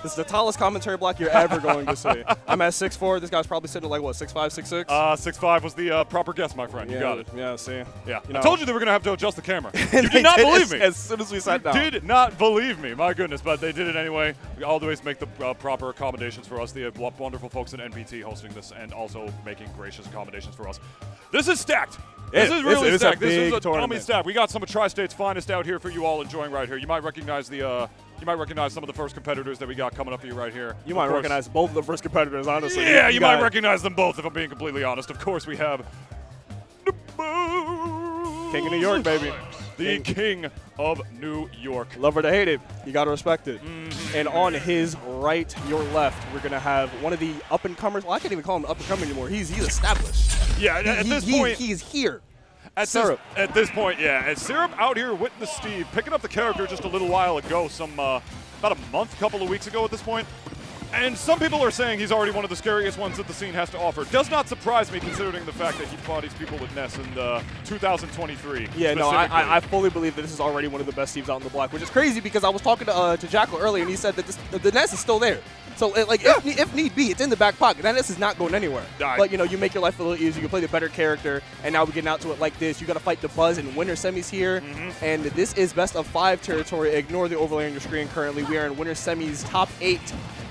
This is the tallest commentary block you're ever going to see. I'm at 6'4". This guy's probably sitting at like, what, 6'5", 6'6"? 6'5" was the proper guess, my friend. Yeah, you got it. Yeah, see. Yeah. You know. I told you they were going to have to adjust the camera. You did not believe me. As soon as we sat down. You did not believe me. My goodness. But they did it anyway. We always make the proper accommodations for us. The wonderful folks at NBT hosting this and also making gracious accommodations for us. This is stacked. This is really stacked. This is a tournament stacked. We got some of Tri-State's finest out here for you all enjoying right here. You might recognize the some of the first competitors that we got coming up for you right here. You might recognize both of the first competitors, honestly. Yeah, you might recognize them both if I'm being completely honest. Of course, we have Dabuz. King of New York, baby. The King of New York. Love it or hate it, you got to respect it. And on his right, your left, we're going to have one of the up-and-comers. Well, I can't even call him up-and-comer anymore. He's established. Yeah, at this point. He's here. At this point, yeah. And Syrup out here with the Steve, picking up the character just a little while ago, about a month, couple of weeks ago at this point. And some people are saying he's already one of the scariest ones that the scene has to offer. Does not surprise me considering the fact that he fought these people with Ness in 2023. Yeah, no, I fully believe that this is already one of the best Steves out on the block, which is crazy because I was talking to Jackal earlier and he said that the Ness is still there. So, if need be, it's in the back pocket. That Ness is not going anywhere. But, you make your life a little easier. You can play the better character, and now we're getting out to it like this. You got to fight Dabuz in winter semis here, and this is best of 5 territory. Ignore the overlay on your screen currently. We are in winter semis, top 8.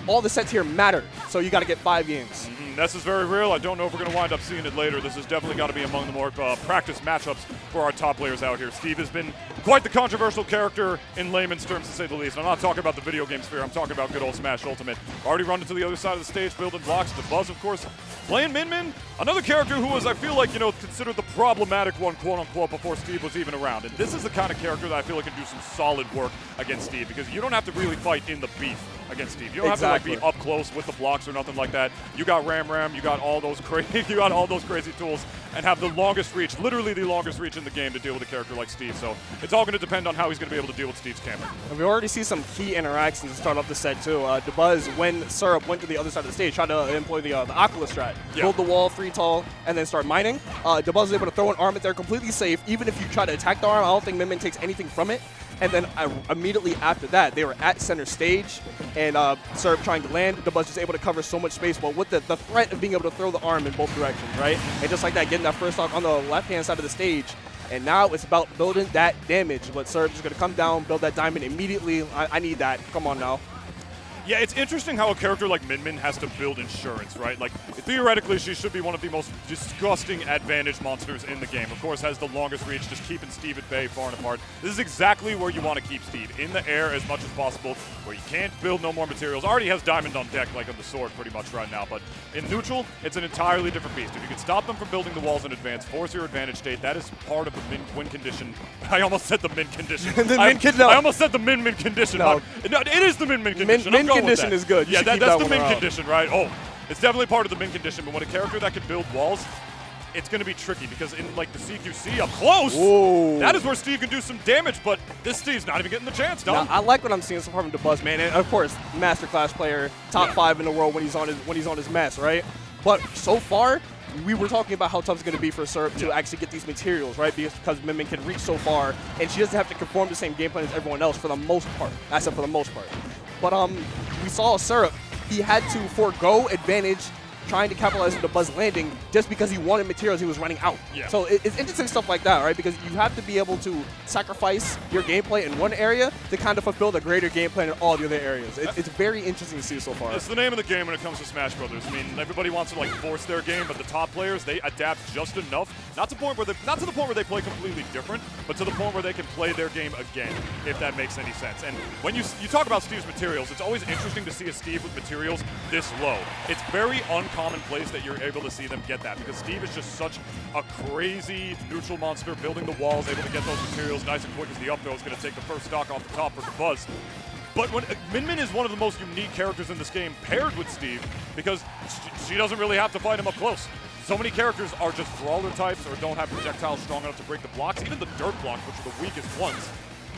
All the sets here matter, so you got to get 5 games. Ness is very real. I don't know if we're going to wind up seeing it later. This has definitely got to be among the more practice matchups for our top players out here. Steve has been quite the controversial character in layman's terms, to say the least. I'm not talking about the video game sphere. I'm talking about good old Smash Ultimate. Already run to the other side of the stage, building blocks. Dabuz, of course, playing Min Min. Another character who was, I feel like, considered the problematic one, quote-unquote, before Steve was even around. And this is the kind of character that I feel like can do some solid work against Steve because you don't have to really fight in the beef against Steve. You don't have to be up close with the blocks or nothing like that. You got Ram, you got all those crazy tools, and have the longest reach, literally the longest reach in the game to deal with a character like Steve. So it's all going to depend on how he's going to be able to deal with Steve's camera. And we already see some key interactions to start off the set too. Dabuz, when Syrup went to the other side of the stage, tried to employ the Aquila strat, build the wall 3 tall, and then start mining. Dabuz was able to throw an arm at there completely safe. Even if you try to attack the arm, I don't think Min Min takes anything from it. And then immediately after that, they were at center stage, and Syrup trying to land. Dabuz was able to cover so much space, but with the threat of being able to throw the arm in both directions, right? And just like that, getting that first stock on the left-hand side of the stage. And now it's about building that damage. But Syrup is going to come down, build that diamond immediately. I need that. Come on now. Yeah, it's interesting how a character like Min Min has to build insurance, right? Like, theoretically, she should be one of the most disgusting advantage monsters in the game. Of course, has the longest reach, just keeping Steve at bay far and apart. This is exactly where you want to keep Steve, in the air as much as possible, where you can't build no more materials. Already has diamond on deck, like on the sword, pretty much right now. But in neutral, it's an entirely different beast. If you can stop them from building the walls in advance, force your advantage state, that is part of the win condition. I almost said the min condition. I almost said the min condition. No. No, it is the min condition. Condition is good. Yeah, that's the min condition, right? Oh, it's definitely part of the min condition, but when a character that can build walls, it's going to be tricky because in like the CQC up close, that is where Steve can do some damage, but this Steve's not even getting the chance, dog. I like what I'm seeing so far from Dabuz, man. And of course, masterclass player, top 5 in the world when he's on his mess, right? But so far, we were talking about how tough it's going to be for Syrup to actually get these materials, right? Because Min Min can reach so far, and she doesn't have to conform the same game plan as everyone else for the most part. I said for the most part. But we saw Syrup. He had to forego advantage trying to capitalize on the Dabuz landing just because he wanted materials he was running out. Yeah. So it's interesting stuff like that, right? Because you have to be able to sacrifice your gameplay in one area to kind of fulfill the greater gameplay in all the other areas. It's very interesting to see so far. It's the name of the game when it comes to Smash Brothers. I mean, everybody wants to like force their game, but the top players, they adapt just enough. Not to the point where they play completely different, but to the point where they can play their game again, if that makes any sense. And when you talk about Steve's materials, it's always interesting to see a Steve with materials this low. It's very commonplace that you're able to see them get that because Steve is just such a crazy neutral monster, building the walls, able to get those materials nice and quick as the up throw is going to take the first stock off the top for Dabuz. But when Min Min is one of the most unique characters in this game paired with Steve because she doesn't really have to fight him up close. So many characters are just brawler types or don't have projectiles strong enough to break the blocks, even the dirt blocks, which are the weakest ones.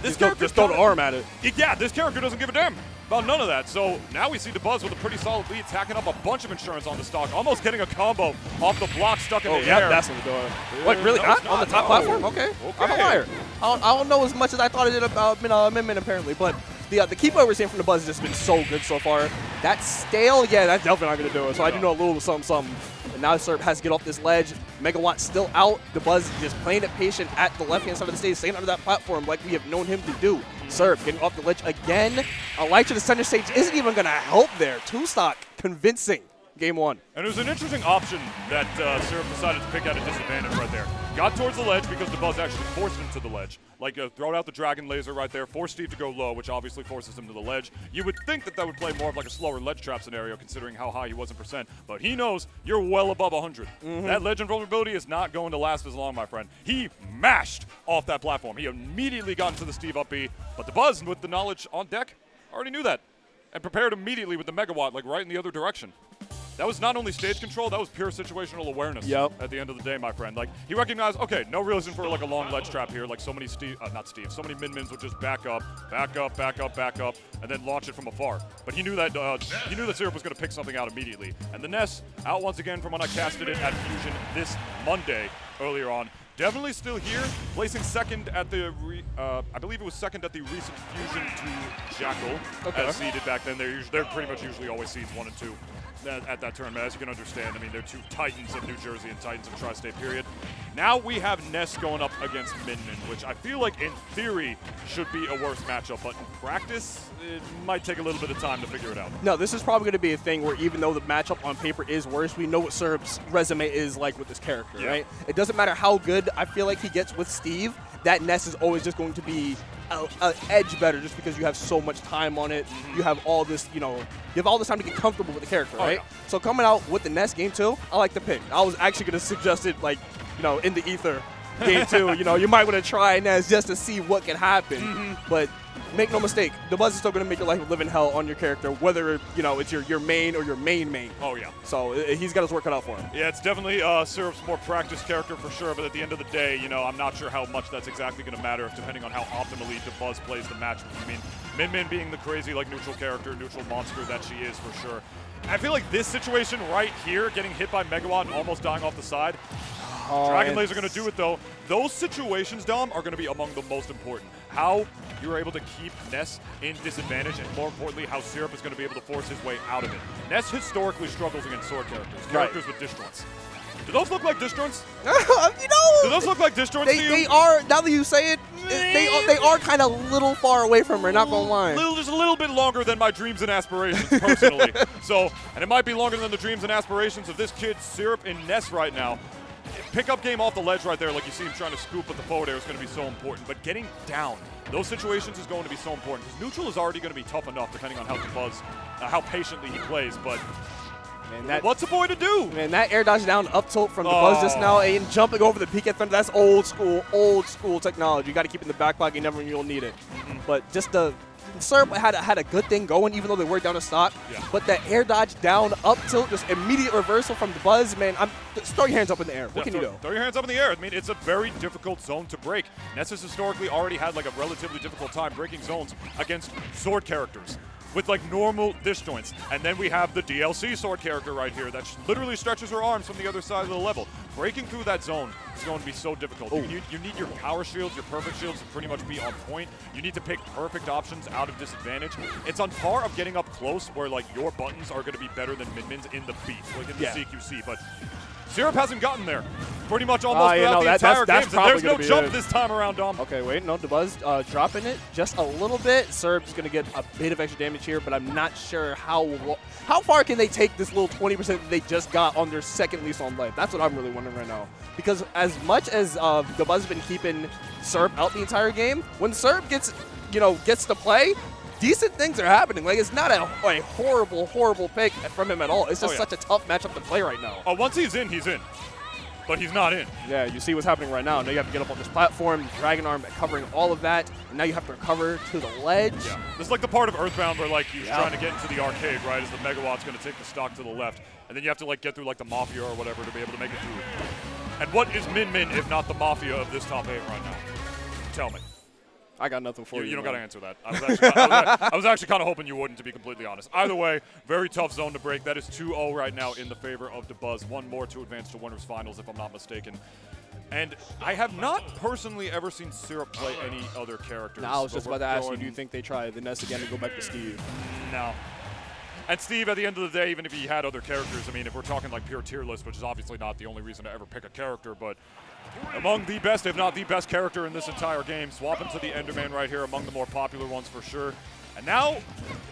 This character just throw an arm at it. Yeah, this character doesn't give a damn about none of that. So now we see Dabuz with a pretty solid lead, tacking up a bunch of insurance on the stock, almost getting a combo off the block stuck in the air. Yeah, that's what we're doing. What, really? On the top platform? Okay. I'm a liar. I don't know as much as I thought I did about Min Min apparently, but the keep we're seeing from the Buzz has just been so good so far. That stale, yeah, that's definitely not going to do it. So I do know a little something. And now Serp has to get off this ledge. Megawatt still out. The Buzz just playing it patient at the left-hand side of the stage, staying under that platform like we have known him to do. Serp getting off the ledge again. Elytra, the center stage, isn't even going to help there. Two-stock, convincing. Game 1. And it was an interesting option that Syrup decided to pick at a disadvantage right there. Got towards the ledge because the Buzz actually forced him to the ledge. Like, throw out the Dragon Laser right there, force Steve to go low, which obviously forces him to the ledge. You would think that that would play more of like a slower ledge trap scenario considering how high he was in percent, but he knows you're well above 100. That ledge invulnerability is not going to last as long, my friend. He mashed off that platform. He immediately got into the Steve up B, but the Buzz, with the knowledge on deck, already knew that and prepared immediately with the Megawatt, like right in the other direction. That was not only stage control, that was pure situational awareness at the end of the day, my friend. Like, he recognized, okay, no reason for like a long ledge trap here. Like so many so many min-mins would just back up, and then launch it from afar. But he knew that Syrup was going to pick something out immediately. And the Ness, out once again from when I casted it at Fusion this Monday earlier on. Definitely still here, placing second at the, I believe it was second at the recent Fusion to Jackal, as seeded back then. They're pretty much usually always seeds 1 and 2. At that tournament, as you can understand. I mean, they're two titans of New Jersey and titans of Tri-State, period. Now we have Ness going up against Min Min, which I feel like in theory should be a worse matchup, but in practice, it might take a little bit of time to figure it out. No, this is probably going to be a thing where even though the matchup on paper is worse, we know what Syrup's resume is like with this character, right? It doesn't matter how good I feel like he gets with Steve, that Ness is always just going to be an edge better just because you have so much time on it. You have all this, you have all this time to get comfortable with the character, right? So coming out with the Ness game 2, I like the pick. I was actually going to suggest it, like, in the ether game 2. You might want to try Ness just to see what can happen. But make no mistake, the Buzz is still going to make your life a living hell on your character, whether, it's your main or your main. Oh, yeah. So he's got his work cut out for him. Yeah, it's definitely Syrup's more practiced character for sure, but at the end of the day, I'm not sure how much that's exactly going to matter depending on how optimally the Buzz plays the match. I mean, Min Min being the crazy, like, neutral character, neutral monster that she is for sure. I feel like this situation right here, getting hit by Megawatt and almost dying off the side, Dragon Laser going to do it, though. Those situations, Dom, are going to be among the most important. How you're able to keep Ness in disadvantage, and more importantly, how Syrup is going to be able to force his way out of it. Ness historically struggles against sword characters, with disjoints. Do those look like disjoints? Do those look like disjoints to you? They are, now that you say it, they are kind of a little far away from her, not gonna lie. Just a little bit longer than my dreams and aspirations, personally. And it might be longer than the dreams and aspirations of this kid, Syrup, in Ness right now. Pick-up game off the ledge right there, like you see him trying to scoop with the forward air, is going to be so important. But getting down, those situations is going to be so important. Because neutral is already going to be tough enough, depending on how the Buzz, how patiently he plays. But man, what's a boy to do? Man, that air dodge down up tilt from the Buzz just now, and jumping over the peak at thunder, that's old school technology. You got to keep it in the back pocket, never you'll need it. But just the Syrup had a good thing going, even though they were down to stock. But that air dodge down, up tilt, just immediate reversal from the Buzz, man. Just throw your hands up in the air. What can you do? Throw your hands up in the air. I mean, it's a very difficult zone to break. Ness has historically already had like a relatively difficult time breaking zones against sword characters with like normal disjoints. And then we have the DLC sword character right here that literally stretches her arms from the other side of the level. Breaking through that zone is going to be so difficult. You need your power shields, your perfect shields to pretty much be on point. You need to pick perfect options out of disadvantage. It's on par of getting up close where like your buttons are going to be better than Min-Min's in the beat, like in the CQC. But Syrup hasn't gotten there pretty much almost throughout the entire game. So there's no jump this time around, Dom. Okay, wait, no, the Buzz dropping it just a little bit. Syrup's going to get a bit of extra damage here, but I'm not sure how far can they take this little 20% that they just got on their second lease on life. That's what I'm really wondering right now. Because as much as the Buzz has been keeping Syrup out the entire game, when Syrup gets to play, decent things are happening. Like, it's not a horrible pick from him at all. It's just such a tough matchup to play right now. Once he's in, he's in. But he's not in. Yeah, you see what's happening right now. Now you have to get up on this platform, Dragon Arm covering all of that, and now you have to recover to the ledge. Yeah, this is like the part of Earthbound where like he's trying to get into the arcade, right, as the Megawatt's going to take the stock to the left, and then you have to like get through like the Mafia or whatever to be able to make it through. And what is Min Min if not the Mafia of this top 8 right now? Tell me. I got nothing for you. You don't got to answer that. I was actually kind of hoping you wouldn't, to be completely honest. Either way, very tough zone to break. That is 2-0 right now in the favor of the Buzz. One more to advance to winners finals, if I'm not mistaken. And I have not personally ever seen Syrup play any other characters. Now I was just about to ask you, do you think they try the Ness again and go back to Steve? No. And Steve, at the end of the day, even if he had other characters, I mean, if we're talking like pure tier list, which is obviously not the only reason to ever pick a character, but among the best, if not the best character in this entire game, swap him to the Enderman right here, among the more popular ones for sure. And now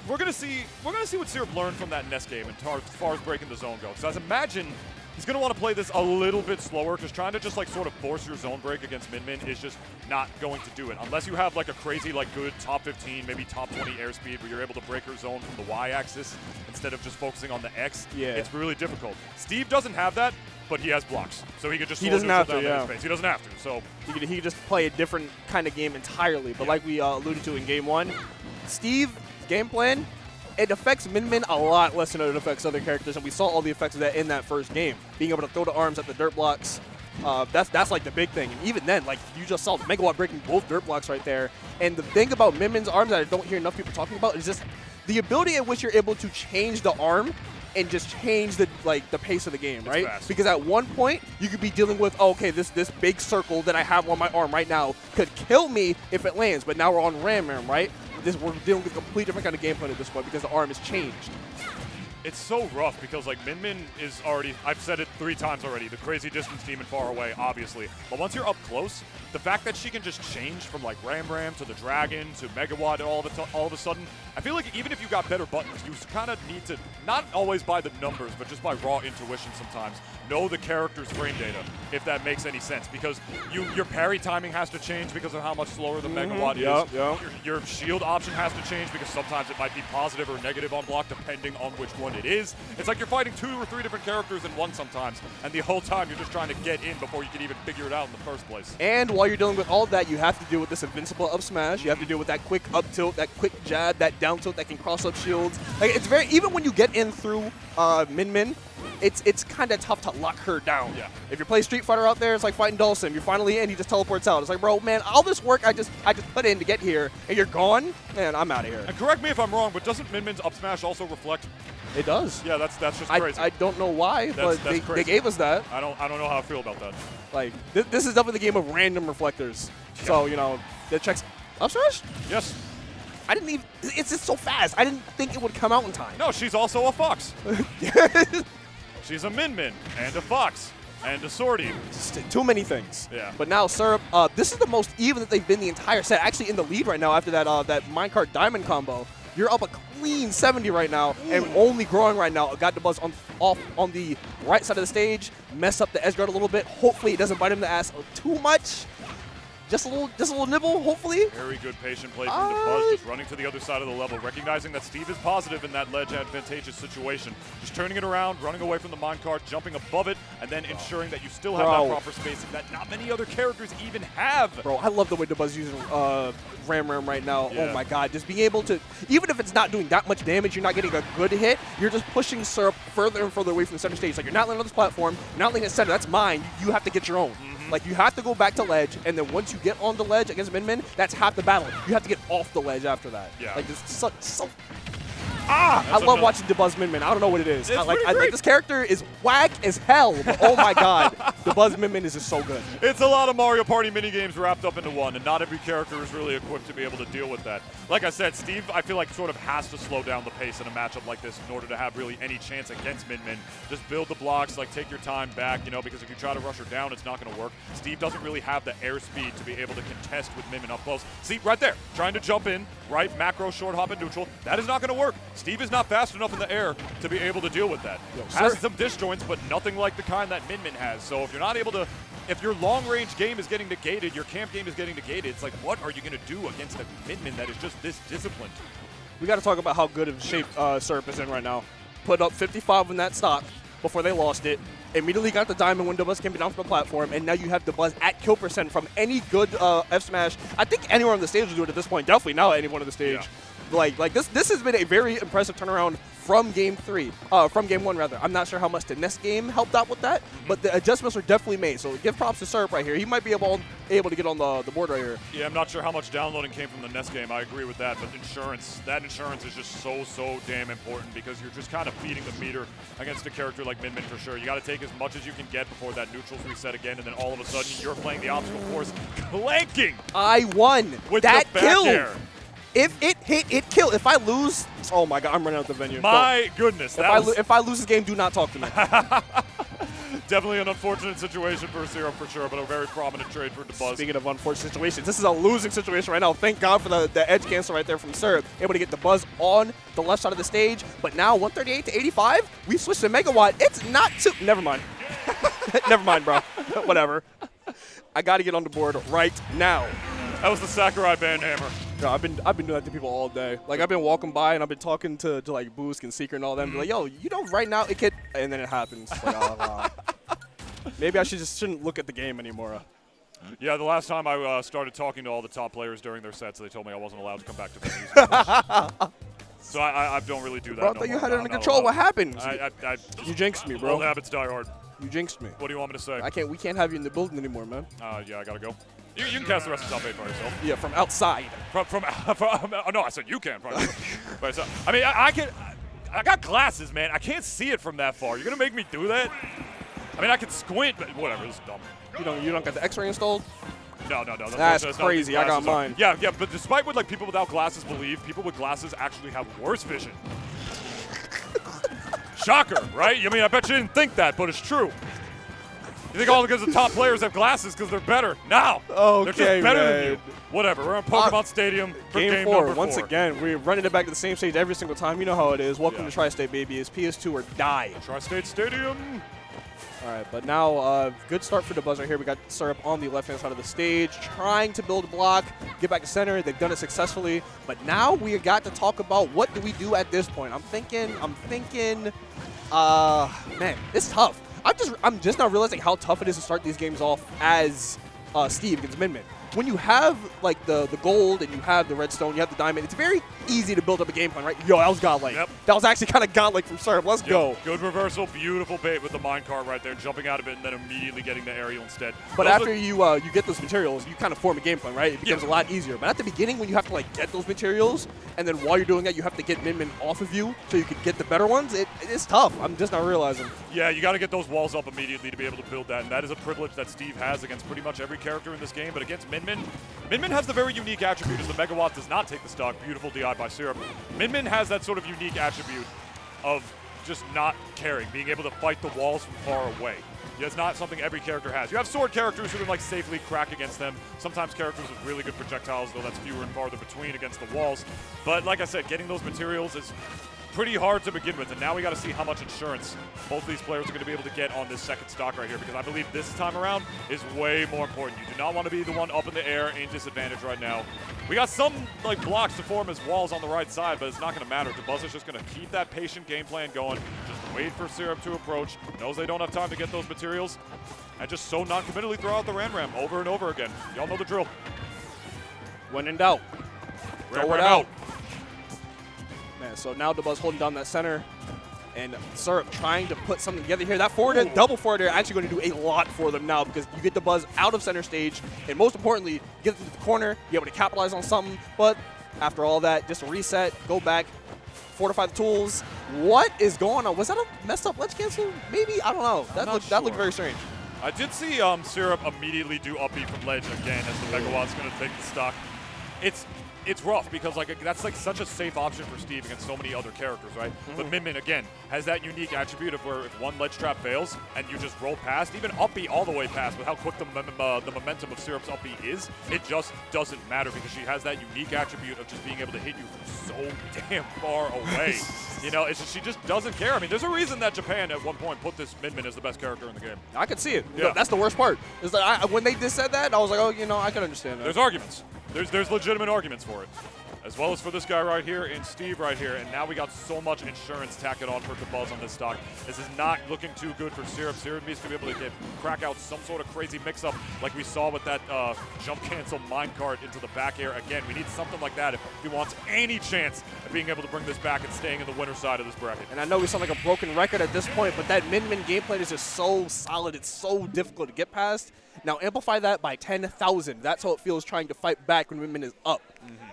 we're gonna see what Syrup learned from that Ness game as far as breaking the zone goes. So I imagine he's going to want to play this a little bit slower, because trying to just like sort of force your zone break against Min Min is just not going to do it. Unless you have like a crazy like good top 15, maybe top 20 airspeed where you're able to break her zone from the Y-axis instead of just focusing on the X. Yeah. It's really difficult. Steve doesn't have that, but he has blocks. So he could just he doesn't have to, yeah. He doesn't have to. So he could just play a different kind of game entirely. But like we alluded to in game one, Steve's game plan, it affects Min Min a lot less than it affects other characters, and we saw all the effects of that in that first game. Being able to throw the arms at the dirt blocks, that's like the big thing. And even then, like you just saw Megawatt breaking both dirt blocks right there. And the thing about Min Min's arms that I don't hear enough people talking about is just the ability at which you're able to change the arm and just change the pace of the game, right? Fast. Because at one point you could be dealing with, oh, okay, this big circle that I have on my arm right now could kill me if it lands, but now we're on Ram, right? We're dealing with a completely different kind of game plan at this point because the arm has changed. It's so rough because like Min Min is already, I've said it 3 times already, the crazy distance demon far away, obviously. But once you're up close, the fact that she can just change from like Ram to the Dragon to Megawatt all of a sudden, I feel like even if you got better buttons, you kind of need to, not always by the numbers, but just by raw intuition sometimes, know the character's frame data, if that makes any sense. Because your parry timing has to change because of how much slower the Megawatt is. Yep. Your shield option has to change because sometimes it might be positive or negative on block depending on which one it is. It's like you're fighting 2 or 3 different characters in one sometimes, and the whole time you're just trying to get in before you can even figure it out in the first place. And while you're dealing with all that, you have to deal with this invincible up smash. You have to deal with that quick up tilt, that quick jab, that down tilt that can cross up shields. Like it's very, even when you get in through Min Min, it's kind of tough to lock her down. Yeah. If you play Street Fighter out there, it's like fighting Dawson. You're finally in, he just teleports out. It's like, bro, man, all this work I just put in to get here, and you're gone, man, I'm out of here. And correct me if I'm wrong, but doesn't Min Min's up smash also reflect? It does. Yeah, that's just crazy. I don't know why, but they gave us that. I don't know how I feel about that. Like this is definitely the game of random reflectors. Yeah. So you know, that checks up smash. Yes. I didn't even. It's just so fast. I didn't think it would come out in time. No, she's also a fox. She's a Min Min and a fox and a Swordy. Just too many things. Yeah. But now Syrup, this is the most even that they've been the entire set. Actually, in the lead right now after that that minecart diamond combo. You're up a clean 70 right now, and only growing right now. Got the buzz off on the right side of the stage. Mess up the edge guard a little bit. Hopefully, it doesn't bite him in the ass too much. Just a little nibble, hopefully. Very good patient play from Dabuz, just running to the other side of the level, recognizing that Steve is positive in that ledge advantageous situation. Just turning it around, running away from the minecart, jumping above it, and then ensuring that you still have that proper spacing that not many other characters even have. Bro, I love the way Dabuz is using Ram right now. Yeah. Oh my god, just being able to, even if it's not doing that much damage, you're not getting a good hit, you're just pushing Syrup further and further away from the center stage. Like, you're not letting on this platform, you're not letting it center, that's mine, you have to get your own. Like, you have to go back to ledge, and then once you get on the ledge against Min Min, that's half the battle. You have to get off the ledge after that. Yeah. Like, it's so I love watching Dabuz Min Min. I don't know what it is. Like this character is whack as hell, but oh my god, Dabuz Min Min is just so good. It's a lot of Mario Party minigames wrapped up into one, and not every character is really equipped to be able to deal with that. Like I said, Steve, I feel like sort of has to slow down the pace in a matchup like this in order to have really any chance against Min Min. Just build the blocks, like take your time back, you know, because if you try to rush her down, it's not going to work. Steve doesn't really have the airspeed to be able to contest with Min Min up close. See, right there, trying to jump in, right, macro, short hop, and neutral. That is not going to work. Steve is not fast enough in the air to be able to deal with that. Has some disjoints, but nothing like the kind that Min Min has. So if you're not able to, if your long-range game is getting negated, your camp game is getting negated, it's like, what are you going to do against a Min Min that is just this disciplined? We got to talk about how good of shape Syrup is in right now. Put up 55 in that stock before they lost it. Immediately got the diamond when Dabuz came down from the platform, and now you have Dabuz at kill percent from any good F smash. I think anyone on the stage will do it at this point. Definitely now anyone on the stage. Like this has been a very impressive turnaround from game one rather. I'm not sure how much the next game helped out with that, but the adjustments were definitely made. So give props to Syrup right here. He might be able to get on the board right here. Yeah, I'm not sure how much downloading came from the NES game. I agree with that, but that insurance is just so damn important because you're just kind of feeding the meter against a character like Min Min for sure. You got to take as much as you can get before that neutrals reset again, and then all of a sudden you're playing the obstacle course, clanking. I won. With that the back kill. air. If it hit, it killed. If I lose, oh my God, I'm running out the venue. My goodness. If I lose this game, do not talk to me. Definitely an unfortunate situation for Syrup for sure, but a very prominent trade for Dabuz. Speaking of unfortunate situations, this is a losing situation right now. Thank God for the edge cancel right there from Syrup. Able to get Dabuz on the left side of the stage, but now 138 to 85, we switched to Megawatt. It's not too, never mind. Never mind, bro. Whatever. I got to get on the board right now. That was the Sakurai Bandhammer. No, I've been doing that to people all day. Like I've been walking by and I've been talking to like Boosk and Seeker and all them. Like, yo, you know, right now it could, and then it happens. Like, oh, wow. Maybe I shouldn't look at the game anymore. Yeah, the last time I started talking to all the top players during their sets, they told me I wasn't allowed to come back to venues. So I don't really do that. Bro, I thought you had it under control. What happened? You jinxed me, bro. Old habits die hard. You jinxed me. What do you want me to say? We can't have you in the building anymore, man. Yeah, I gotta go. You can cast the rest of top 8 by yourself. Yeah, from outside. From oh, no, I said you can. By yourself. I mean, I got glasses, man. I can't see it from that far. You're gonna make me do that? I mean, I can squint, but whatever. This is dumb. You don't got the X-ray installed? No. That's crazy. I got mine. Yeah, but despite what like people without glasses believe, people with glasses actually have worse vision. Shocker, right? I mean, I bet you didn't think that, but it's true. You think all because the top players have glasses because they're better? No. Okay, they're just better than you. Whatever. We're on Pokemon Stadium for game number 4. Once again, we're running it back to the same stage every single time. You know how it is. Welcome to Tri-State, baby. It's PS2 or die. Tri-State Stadium. All right, but now good start for Dabuz right here. We got Syrup on the left-hand side of the stage, trying to build a block, get back to center. They've done it successfully, but now we got to talk about what do we do at this point. I'm thinking, man, it's tough. I'm just now realizing how tough it is to start these games off as Steve against Min Min. When you have like the gold and you have the redstone, you have the diamond, it's very easy to build up a game plan, right? Yo, that was godlike. Yep. That was actually kind of godlike from Syrup. Let's go. Good reversal, beautiful bait with the minecart right there, jumping out of it and then immediately getting the aerial instead. But after you get those materials, you kind of form a game plan, right? It becomes a lot easier. But at the beginning, when you have to like get those materials, and then while you're doing that, you have to get Min Min off of you so you can get the better ones. It's tough. I'm just not realizing. Yeah, you got to get those walls up immediately to be able to build that, and that is a privilege that Steve has against pretty much every character in this game. But against Min Min, Min Min has the very unique attribute as the Megawatt does not take the stock. Beautiful DI by Syrup. Min Min has that sort of unique attribute of just not caring, being able to fight the walls from far away. It's not something every character has. You have sword characters who can like safely crack against them. Sometimes characters with really good projectiles, though that's fewer and farther between against the walls. But like I said, getting those materials is pretty hard to begin with, and now we got to see how much insurance both of these players are going to be able to get on this second stock right here, because I believe this time around is way more important. You do not want to be the one up in the air in disadvantage right now. We got some like blocks to form as walls on the right side, but it's not going to matter. Dabuz is just going to keep that patient game plan going, just wait for Syrup to approach, knows they don't have time to get those materials, and just so non-committally throw out the Ram over and over again. Y'all know the drill. When in doubt, throw it out. Man, so now Dabuz holding down that center, and Syrup trying to put something together here. That forward and double forward air actually going to do a lot for them now, because you get Dabuz out of center stage, and most importantly, get them to the corner, be able to capitalize on something. But after all that, just a reset, go back, fortify the tools. What is going on? Was that a messed up ledge cancel? Maybe? I don't know. That looked very strange. I did see Syrup immediately do up B from ledge again as the Megawatt's going to take the stock. It's rough because like that's like such a safe option for Steve against so many other characters, right? But Min Min again has that unique attribute of where if one ledge trap fails and you just roll past, even up B all the way past, with how quick the momentum of Syrup's up B is, it just doesn't matter because she has that unique attribute of just being able to hit you from so damn far away. You know, it's just, she just doesn't care. I mean, there's a reason that Japan at one point put this Min Min as the best character in the game. I could see it. Yeah. That's the worst part. Is that when they just said that, I was like, oh, you know, I can understand that. There's arguments. There's legitimate arguments for it. As well as for this guy right here and Steve right here. And now we got so much insurance tacking on for Dabuz on this stock. This is not looking too good for Syrup. Syrup needs to be able to crack out some sort of crazy mix-up like we saw with that jump cancel minecart into the back air. Again, we need something like that if he wants any chance of being able to bring this back and staying in the winner side of this bracket. And I know we sound like a broken record at this point, but that min-min game plan is just so solid. It's so difficult to get past. Now amplify that by 10,000. That's how it feels trying to fight back when min-min is up.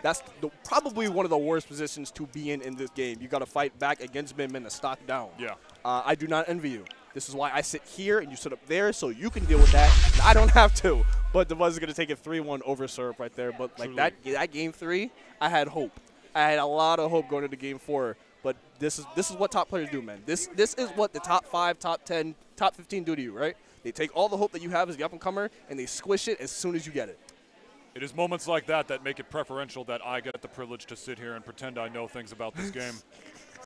That's probably one of the worst positions to be in this game. You got to fight back against min-min to stock down. Yeah. I do not envy you. This is why I sit here and you sit up there so you can deal with that. I don't have to. But Dabuz is going to take it 3-1 over Syrup right there. But like that game 3, I had hope. I had a lot of hope going into game 4. But this is what top players do, man. This is what the top 5, top 10, top 15 do to you, right? They take all the hope that you have as the up-and-comer, and they squish it as soon as you get it. It is moments like that that make it preferential that I get the privilege to sit here and pretend I know things about this game.